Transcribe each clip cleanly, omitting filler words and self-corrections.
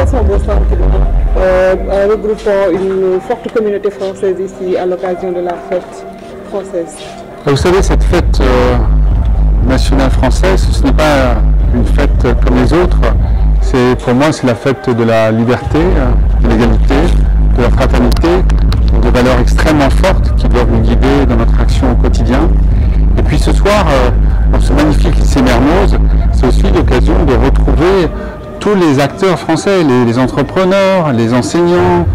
quels sont vos sentiments regroupant une forte communauté française ici à l'occasion de la fête française? Vous savez, cette fête nationale française, ce n'est pas une fête comme les autres. Pour moi, c'est la fête de la liberté, de l'égalité, de la fraternité, des valeurs extrêmement fortes qui doivent nous guider dans notre action au quotidien. Et puis ce soir, dans ce magnifique lycée Mermoz, c'est aussi l'occasion de retrouver tous les acteurs français, les entrepreneurs, les enseignants,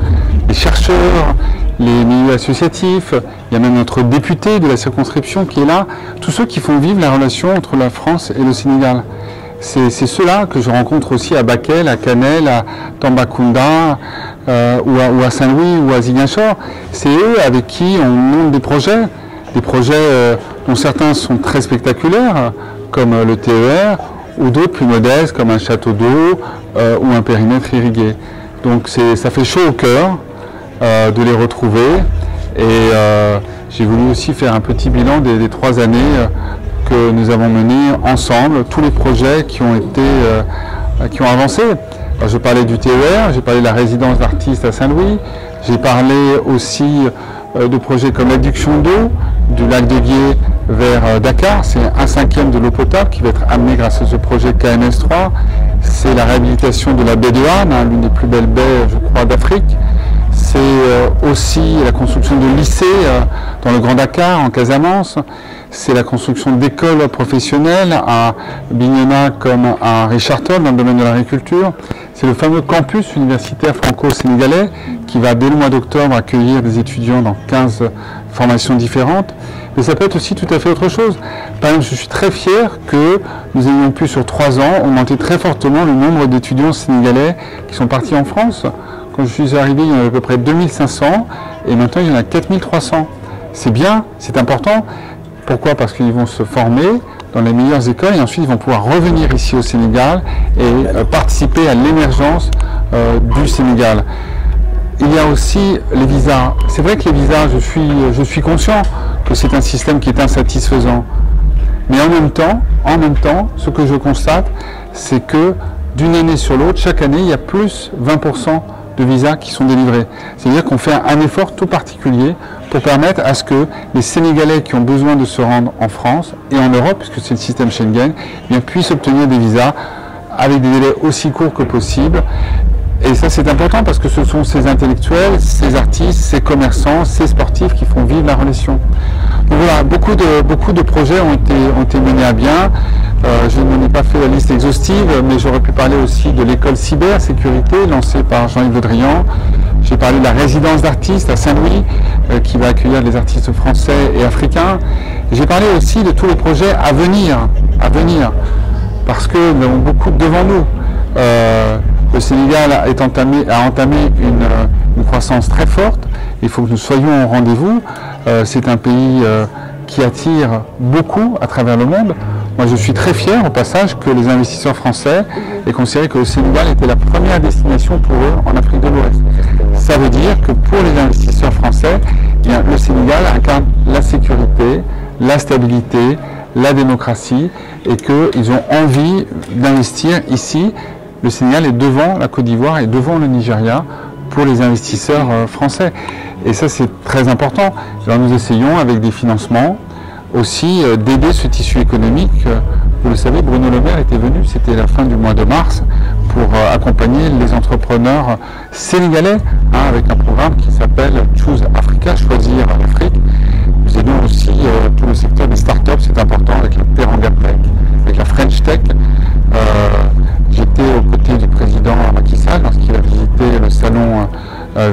les chercheurs, les milieux associatifs. Il y a même notre député de la circonscription qui est là, tous ceux qui font vivre la relation entre la France et le Sénégal. C'est ceux-là que je rencontre aussi à Bakel, à Canel, à Tambacounda, ou à Saint-Louis ou à Ziguinchor. C'est eux avec qui on monte des projets dont certains sont très spectaculaires, comme le TER, ou d'autres plus modestes, comme un château d'eau ou un périmètre irrigué. Donc ça fait chaud au cœur de les retrouver. Et j'ai voulu aussi faire un petit bilan des 3 années que nous avons menées ensemble, tous les projets qui ont avancé. Alors, je parlais du TER, j'ai parlé de la résidence d'artistes à Saint-Louis, j'ai parlé aussi de projets comme l'adduction d'eau du lac de Guiers vers Dakar. C'est 1/5 de l'eau potable qui va être amenée grâce à ce projet KNS3. C'est la réhabilitation de la baie de Han, l'une des plus belles baies, je crois, d'Afrique. C'est aussi la construction de lycées dans le Grand Dakar, en Casamance. C'est la construction d'écoles professionnelles à Bignona comme à Richardson dans le domaine de l'agriculture. C'est le fameux campus universitaire franco-sénégalais qui va dès le mois d'octobre accueillir des étudiants dans 15 formations différentes. Mais ça peut être aussi tout à fait autre chose. Par exemple, je suis très fier que nous ayons pu sur 3 ans augmenter très fortement le nombre d'étudiants sénégalais qui sont partis en France. Quand je suis arrivé, il y en avait à peu près 2500 et maintenant il y en a 4300. C'est bien, c'est important. Pourquoi? Parce qu'ils vont se former dans les meilleures écoles et ensuite ils vont pouvoir revenir ici au Sénégal et participer à l'émergence du Sénégal. Il y a aussi les visas. C'est vrai que les visas, je suis conscient que c'est un système qui est insatisfaisant. Mais en même temps, ce que je constate, c'est que d'une année sur l'autre, chaque année, il y a plus 20% de visas qui sont délivrés. C'est-à-dire qu'on fait un effort tout particulier pour permettre à ce que les Sénégalais qui ont besoin de se rendre en France et en Europe, puisque c'est le système Schengen, puissent obtenir des visas avec des délais aussi courts que possible. Et ça, c'est important parce que ce sont ces intellectuels, ces artistes, ces commerçants, ces sportifs qui font vivre la relation. Donc voilà, beaucoup de projets ont été menés à bien. Je n'en ai pas fait la liste exhaustive, mais j'aurais pu parler aussi de l'école cybersécurité lancée par Jean-Yves Le Drian. J'ai parlé de la résidence d'artistes à Saint-Louis qui va accueillir les artistes français et africains. J'ai parlé aussi de tous les projets à venir, parce que nous avons beaucoup devant nous. Le Sénégal a entamé une croissance très forte. Il faut que nous soyons au rendez-vous. C'est un pays qui attire beaucoup à travers le monde. Moi, je suis très fier au passage que les investisseurs français aient considéré que le Sénégal était la première destination pour eux en Afrique de l'Ouest. Ça veut dire que pour les investisseurs français, le Sénégal incarne la sécurité, la stabilité, la démocratie et qu'ils ont envie d'investir ici. Le Sénégal est devant la Côte d'Ivoire et devant le Nigeria pour les investisseurs français. Et ça, c'est très important. Alors, nous essayons, avec des financements, aussi d'aider ce tissu économique. Vous le savez, Bruno Le Maire était venu, c'était la fin du mois de mars, pour accompagner les entrepreneurs sénégalais avec un programme qui s'appelle Choose Africa, choisir l'Afrique. Nous aidons aussi tout le secteur des startups, c'est important, avec la Teranga Tech, avec la French Tech. J'étais aux côtés du président Macky Sall lorsqu'il a visité le salon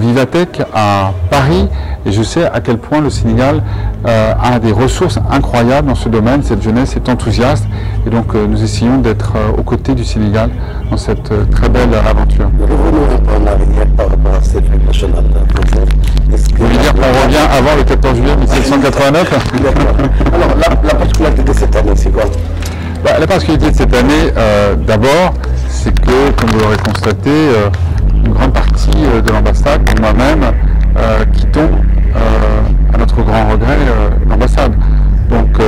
Vivatech à Paris et je sais à quel point le Sénégal a des ressources incroyables dans ce domaine. Cette jeunesse est enthousiaste et donc nous essayons d'être aux côtés du Sénégal dans cette très belle aventure. Vous voulez dire qu'on revient avant le 14 juillet 1789? Alors la particularité de cette année, c'est quoi? La particularité de cette année, d'abord, c'est que, comme vous l'aurez constaté, une grande partie de l'ambassade, et moi-même, quittons, à notre grand regret, l'ambassade. Donc,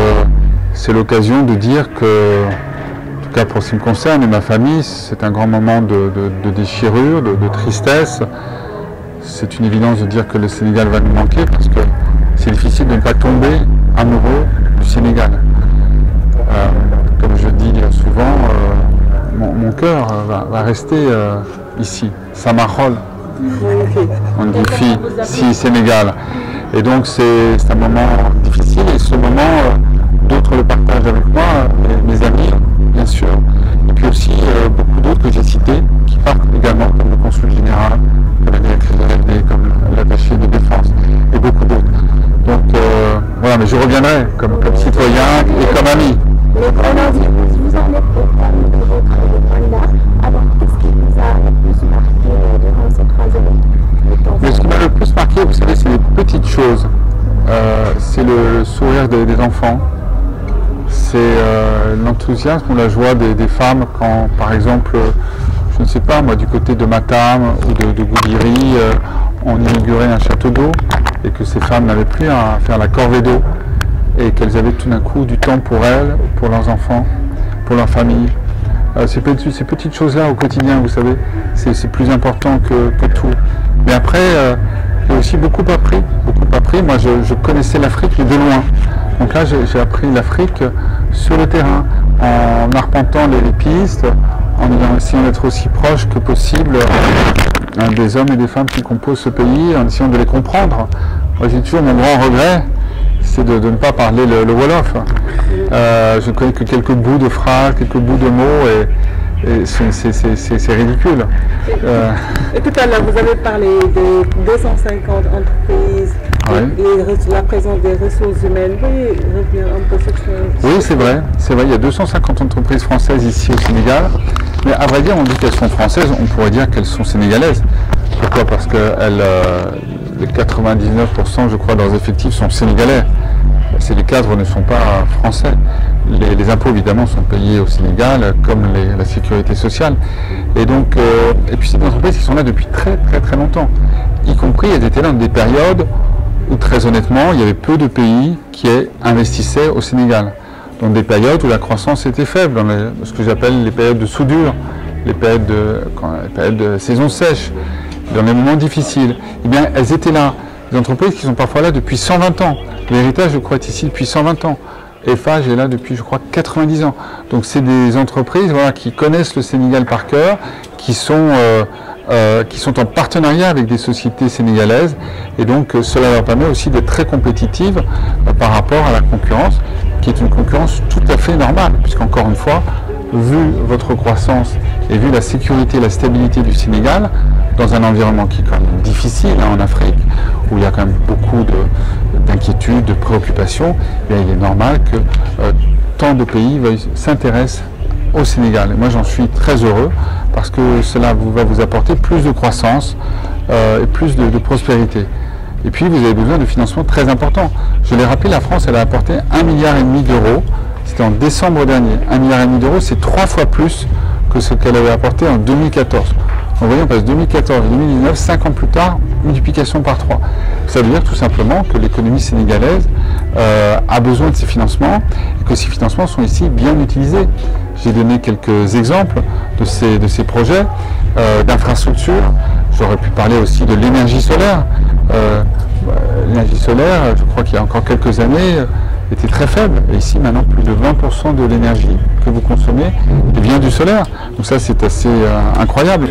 c'est l'occasion de dire que cas pour ce qui me concerne et ma famille, c'est un grand moment de déchirure, de tristesse. C'est une évidence de dire que le Sénégal va nous manquer parce que c'est difficile de ne pas tomber amoureux du Sénégal. Comme je dis souvent, mon cœur va rester ici, Samarol. On dit si Sénégal. Et donc c'est un moment difficile et ce moment, d'autres le partagent avec moi, mes amis bien sûr, et puis aussi beaucoup d'autres que j'ai cités qui partent également comme le consul général, comme la directrice de l'AFD, comme l'attaché de défense et beaucoup d'autres. Donc voilà, mais je reviendrai comme citoyen et comme ami. Le coronavirus, vous en êtes au terme de votre mandat. Alors, qu'est-ce qui vous a le plus marqué durant ces 3 années? Mais ce qui m'a le plus marqué, vous savez, c'est les petites choses. C'est le sourire des enfants. C'est l'enthousiasme ou la joie des femmes quand, par exemple, je ne sais pas, moi, du côté de Matam ou de Goudiri, on inaugurait un château d'eau et que ces femmes n'avaient plus à faire la corvée d'eau et qu'elles avaient tout d'un coup du temps pour elles, pour leurs enfants, pour leur famille. Ces petites choses-là au quotidien, vous savez, c'est plus important que tout. Mais après, j'ai aussi beaucoup appris. Moi, je connaissais l'Afrique, mais de loin. Donc là, j'ai appris l'Afrique sur le terrain, en arpentant les pistes, en essayant d'être aussi proche que possible des hommes et des femmes qui composent ce pays, en essayant de les comprendre. Moi, j'ai toujours mon grand regret, c'est de ne pas parler le Wolof. Je ne connais que quelques bouts de phrases, quelques bouts de mots, et c'est ridicule. Et tout à l'heure, vous avez parlé de 250 entreprises, la présence des ressources humaines. Vous pouvez revenir un peu sur ce... Oui, c'est vrai. Il y a 250 entreprises françaises ici au Sénégal. Mais à vrai dire, on dit qu'elles sont françaises, on pourrait dire qu'elles sont sénégalaises. Pourquoi? Parce que les 99%, je crois, de leurs effectifs sont sénégalais. Les cadres ne sont pas français. Les impôts, évidemment, sont payés au Sénégal, comme la sécurité sociale. Et donc, et puis c'est des entreprises qui sont là depuis très longtemps. Y compris, elles étaient là dans des périodes où, très honnêtement, il y avait peu de pays qui investissaient au Sénégal. Dans des périodes où la croissance était faible, dans ce que j'appelle les périodes de soudure, les périodes de saison sèche, dans les moments difficiles. Eh bien, elles étaient là. Des entreprises qui sont parfois là depuis 120 ans. L'héritage, je crois, est ici depuis 120 ans. Eiffage est là depuis, je crois, 90 ans. Donc c'est des entreprises qui connaissent le Sénégal par cœur, qui sont en partenariat avec des sociétés sénégalaises. Et donc cela leur permet aussi d'être très compétitives par rapport à la concurrence, qui est une concurrence tout à fait normale. Puisqu'encore une fois, vu votre croissance et vu la sécurité et la stabilité du Sénégal, dans un environnement qui est quand même difficile en Afrique, où il y a quand même beaucoup d'inquiétudes, de préoccupations, il est normal que tant de pays s'intéressent au Sénégal. Et moi j'en suis très heureux parce que cela va vous apporter plus de croissance et plus de prospérité. Et puis vous avez besoin de financements très importants. Je l'ai rappelé, la France elle a apporté 1,5 milliard d'euros. C'était en décembre dernier. 1,5 milliard d'euros, c'est 3 fois plus que ce qu'elle avait apporté en 2014. Donc, vous voyez, on passe 2014 et 2019, 5 ans plus tard, multiplication par 3. Ça veut dire tout simplement que l'économie sénégalaise a besoin de ces financements et que ces financements sont ici bien utilisés. J'ai donné quelques exemples de ces projets d'infrastructures. J'aurais pu parler aussi de l'énergie solaire. L'énergie solaire, je crois qu'il y a encore quelques années, était très faible. Et ici, maintenant, plus de 20% de l'énergie que vous consommez vient du solaire. Donc ça, c'est assez incroyable.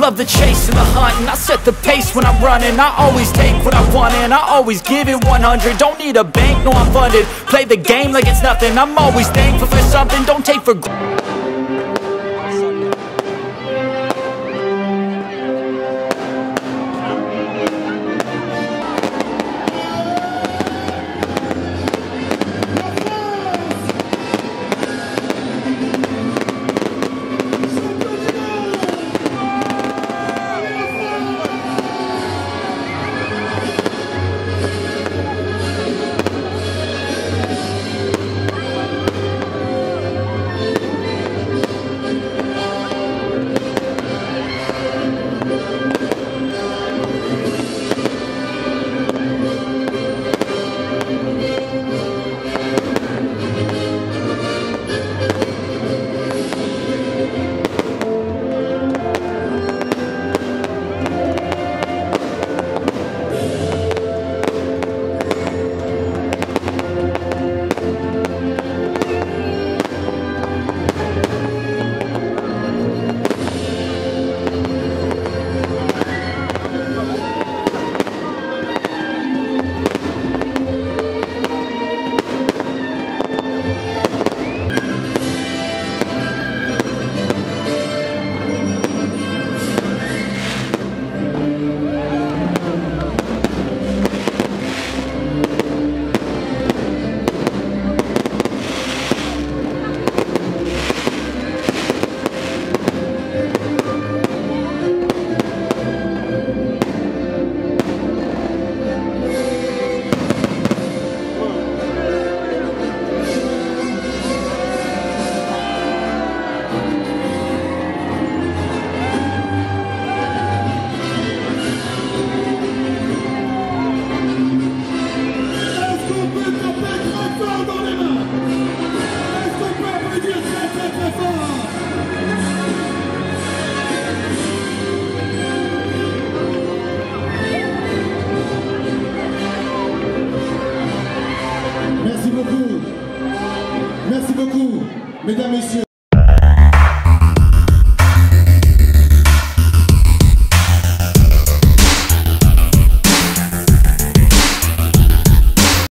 Love the chase and the hunt, and I set the pace when I'm running. I always take what I want and I always give it 100. Don't need a bank, no I'm funded. Play the game like it's nothing. I'm always thankful for something. Don't take for granted. fort dans les mains. Est-ce qu'on peut applaudir très très très fort? Merci beaucoup. Merci beaucoup, mesdames, messieurs.